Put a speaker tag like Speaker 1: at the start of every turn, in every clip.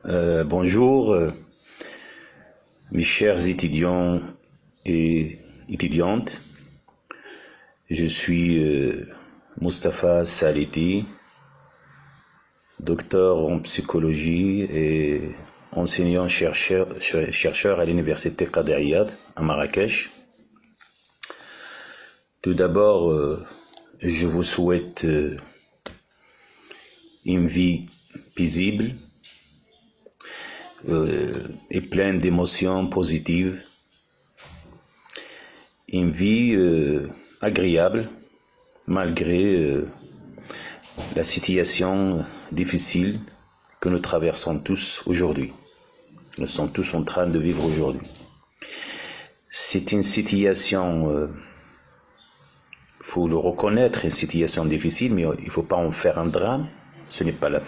Speaker 1: Bonjour, mes chers étudiants et étudiantes. Je suis Mustapha Saleti, docteur en psychologie et enseignant-chercheur à l'université Qadir Riyad à Marrakech. Tout d'abord, je vous souhaite une vie paisible et pleine d'émotions positives, une vie agréable malgré la situation difficile que nous traversons tous aujourd'hui. Nous sommes tous en train de vivre aujourd'hui. C'est une situation, faut le reconnaître, une situation difficile, mais il ne faut pas en faire un drame. Ce n'est pas la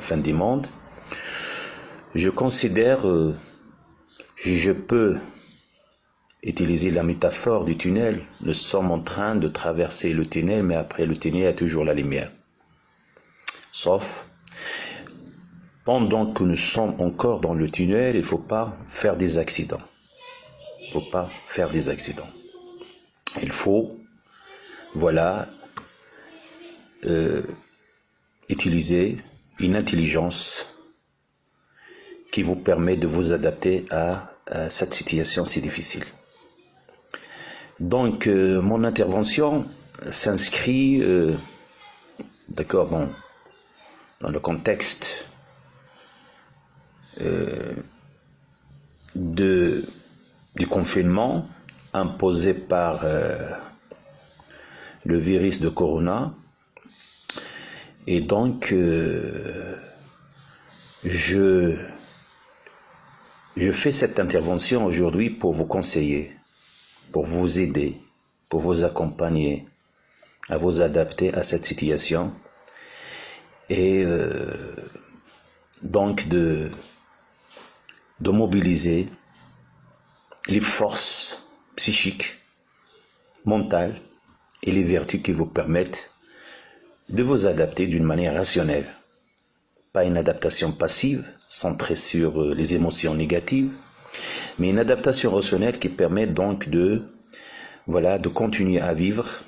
Speaker 1: fin du monde. Je considère, je peux utiliser la métaphore du tunnel. Nous sommes en train de traverser le tunnel, mais après le tunnel, il y a toujours la lumière. Sauf, pendant que nous sommes encore dans le tunnel, il ne faut pas faire des accidents. Il ne faut pas faire des accidents. Il faut, voilà, utiliser une intelligence qui vous permet de vous adapter à cette situation si difficile. Donc, mon intervention s'inscrit, d'accord, bon, dans le contexte du confinement imposé par le virus de Corona. Et donc, je fais cette intervention aujourd'hui pour vous conseiller, pour vous aider, pour vous accompagner, à vous adapter à cette situation et donc de mobiliser les forces psychiques, mentales et les vertus qui vous permettent de vous adapter d'une manière rationnelle. Pas une adaptation passive, centrée sur les émotions négatives, mais une adaptation rationnelle qui permet donc de continuer à vivre,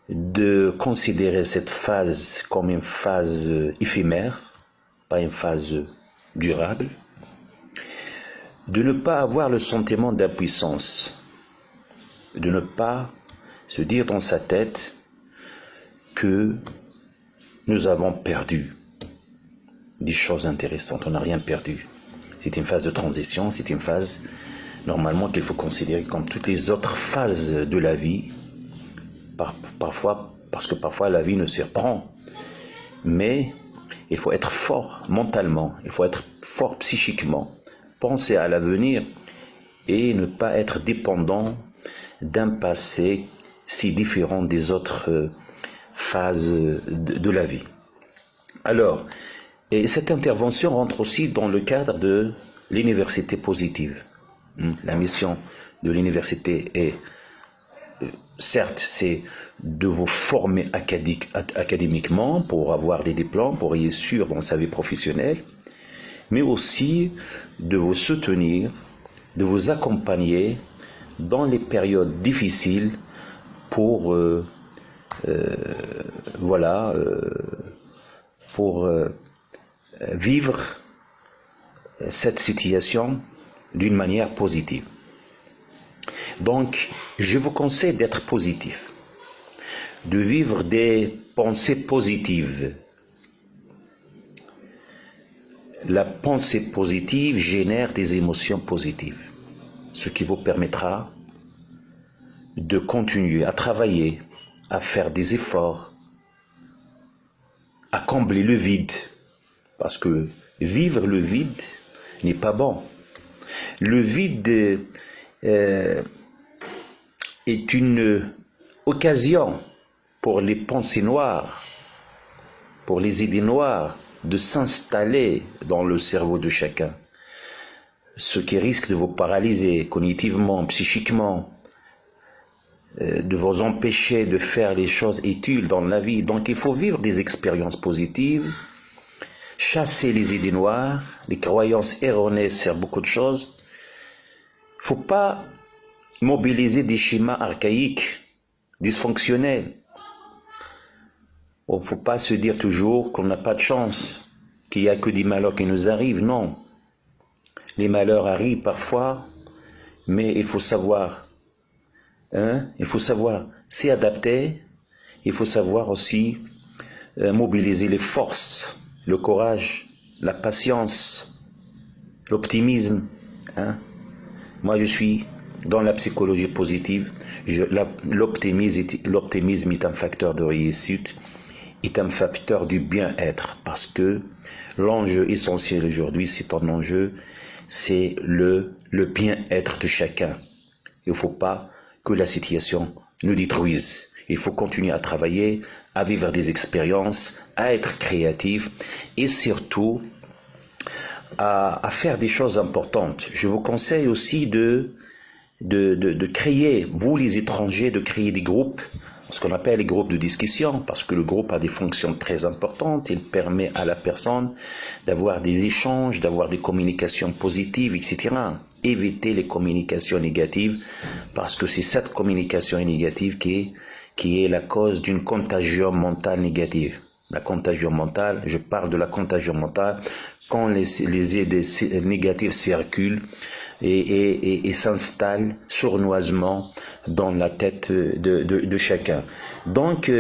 Speaker 1: de considérer cette phase comme une phase éphémère, pas une phase durable, de ne pas avoir le sentiment d'impuissance, de ne pas se dire dans sa tête que nous avons perdu des choses intéressantes. On n'a rien perdu. C'est une phase de transition, c'est une phase normalement qu'il faut considérer comme toutes les autres phases de la vie, parce que parfois la vie nous surprend, mais il faut être fort mentalement, il faut être fort psychiquement, penser à l'avenir et ne pas être dépendant d'un passé si différent des autres phases de la vie. Alors, et cette intervention rentre aussi dans le cadre de l'université positive. La mission de l'université est, certes, c'est de vous former académiquement pour avoir des diplômes, pour réussir dans sa vie professionnelle, mais aussi de vous soutenir, de vous accompagner dans les périodes difficiles pour vivre cette situation d'une manière positive. Donc, je vous conseille d'être positif, de vivre des pensées positives. La pensée positive génère des émotions positives, ce qui vous permettra de continuer à travailler, à faire des efforts, à combler le vide, parce que vivre le vide n'est pas bon. Le vide est une occasion pour les pensées noires, pour les idées noires, de s'installer dans le cerveau de chacun, ce qui risque de vous paralyser cognitivement, psychiquement, de vous empêcher de faire les choses utiles dans la vie. Donc il faut vivre des expériences positives chasser les idées noires, les croyances erronées sur beaucoup de choses. Il ne faut pas mobiliser des schémas archaïques, dysfonctionnels. Il ne faut pas se dire toujours qu'on n'a pas de chance, qu'il n'y a que des malheurs qui nous arrivent. Non. Les malheurs arrivent parfois, mais il faut savoir. Il faut savoir s'y adapter. Il faut savoir aussi mobiliser les forces, le courage, la patience, l'optimisme. Moi, je suis dans la psychologie positive. L'optimisme est un facteur de réussite, est un facteur du bien-être, parce que l'enjeu essentiel aujourd'hui, c'est un enjeu, c'est le bien-être de chacun. Il ne faut pas que la situation nous détruise. Il faut continuer à travailler, à vivre des expériences, à être créatif et surtout à faire des choses importantes. Je vous conseille aussi de créer, vous les étrangers, de créer des groupes, ce qu'on appelle les groupes de discussion, parce que le groupe a des fonctions très importantes. Il permet à la personne d'avoir des échanges, d'avoir des communications positives, etc. Éviter les communications négatives, parce que c'est cette communication négative qui est la cause d'une contagion mentale négative. La contagion mentale, je parle de la contagion mentale quand les idées négatives circulent et s'installent sournoisement dans la tête de chacun. Donc,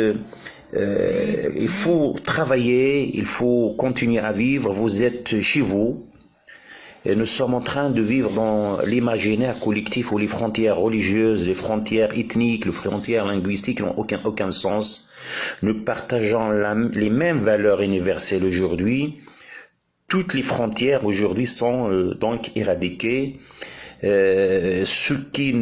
Speaker 1: il faut travailler, il faut continuer à vivre. Vous êtes chez vous. Et nous sommes en train de vivre dans l'imaginaire collectif où les frontières religieuses, les frontières ethniques, les frontières linguistiques n'ont aucun sens. Nous partageons les mêmes valeurs universelles aujourd'hui. Toutes les frontières aujourd'hui sont donc éradiquées. Ce qui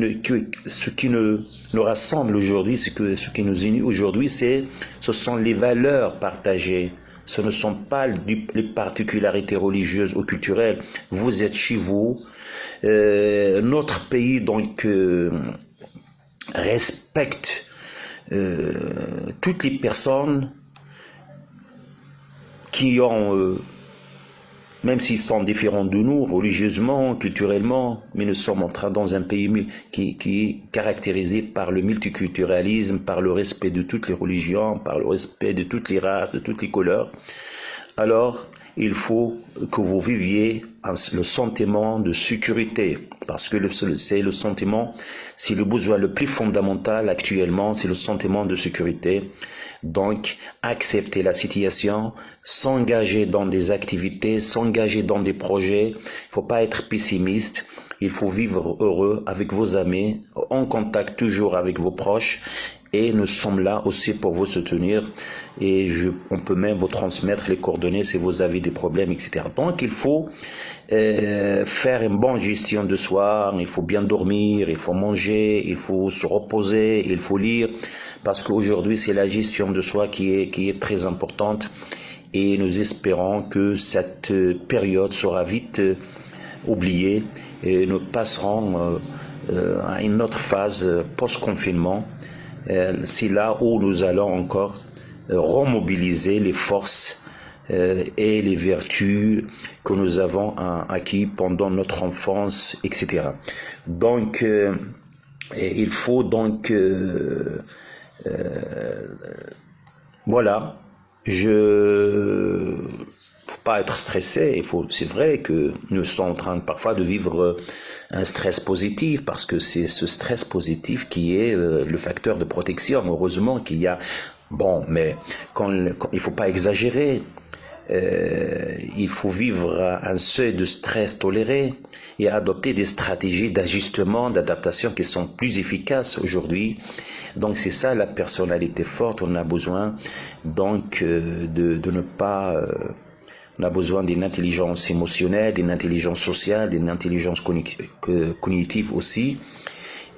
Speaker 1: nous rassemble aujourd'hui, ce qui nous unit aujourd'hui, ce sont les valeurs partagées. Ce ne sont pas les particularités religieuses ou culturelles. Vous êtes chez vous. Notre pays donc respecte toutes les personnes qui ont, même s'ils sont différents de nous, religieusement, culturellement, mais nous sommes dans un pays qui est caractérisé par le multiculturalisme, par le respect de toutes les religions, par le respect de toutes les races, de toutes les couleurs. Alors, il faut que vous viviez le sentiment de sécurité, parce que c'est le sentiment, c'est le besoin le plus fondamental actuellement, c'est le sentiment de sécurité. Donc, accepter la situation, s'engager dans des activités, s'engager dans des projets. Il ne faut pas être pessimiste. Il faut vivre heureux avec vos amis, en contact toujours avec vos proches. Et nous sommes là aussi pour vous soutenir. Et on peut même vous transmettre les coordonnées si vous avez des problèmes, etc. Donc, il faut faire une bonne gestion de soi. Il faut bien dormir, il faut manger, il faut se reposer, il faut lire. Parce qu'aujourd'hui, c'est la gestion de soi qui est très importante. Et nous espérons que cette période sera vite oubliée. Et nous passerons à une autre phase post-confinement. C'est là où nous allons encore remobiliser les forces et les vertus que nous avons acquis pendant notre enfance, etc. Donc, il faut donc voilà, faut pas être stressé. C'est vrai que nous sommes en train parfois de vivre un stress positif, parce que c'est ce stress positif qui est le facteur de protection. Heureusement qu'il y a, bon, mais il faut pas exagérer. Il faut vivre un seuil de stress toléré et adopter des stratégies d'ajustement, d'adaptation qui sont plus efficaces aujourd'hui. Donc c'est ça la personnalité forte. On a besoin donc de ne pas... on a besoin d'une intelligence émotionnelle, d'une intelligence sociale, d'une intelligence cognitive aussi.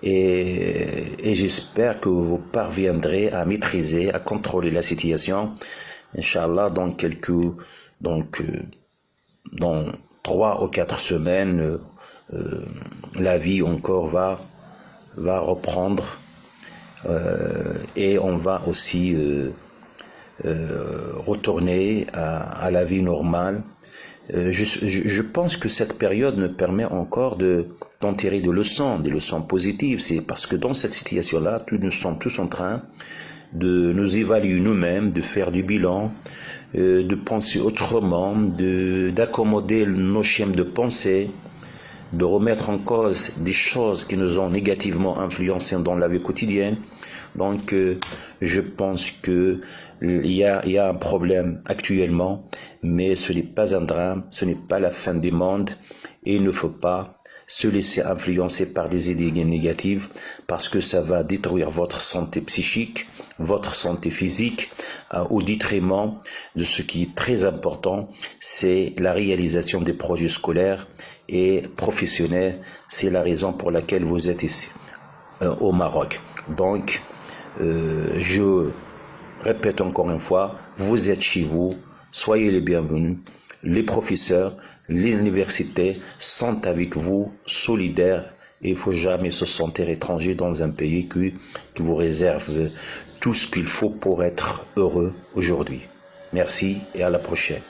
Speaker 1: Et j'espère que vous parviendrez à maîtriser, à contrôler la situation. Inch'Allah, dans 3 ou 4 semaines, la vie encore va reprendre et on va aussi retourner à la vie normale. Je pense que cette période me permet encore d'en tirer des leçons positives. C'est parce que dans cette situation-là, nous sommes tous en train de nous évaluer nous-mêmes, de faire du bilan, de penser autrement, d'accommoder nos schèmes de pensée, de remettre en cause des choses qui nous ont négativement influencés dans la vie quotidienne. Donc, je pense que il y a un problème actuellement, mais ce n'est pas un drame, ce n'est pas la fin du monde, et il ne faut pas se laisser influencer par des idées négatives, parce que ça va détruire votre santé psychique, votre santé physique, au détriment de ce qui est très important, c'est la réalisation des projets scolaires et professionnels. C'est la raison pour laquelle vous êtes ici, au Maroc. Donc, je répète encore une fois, vous êtes chez vous, soyez les bienvenus. Les professeurs, les universités sont avec vous, solidaires, et il ne faut jamais se sentir étranger dans un pays qui vous réserve tout ce qu'il faut pour être heureux aujourd'hui. Merci et à la prochaine.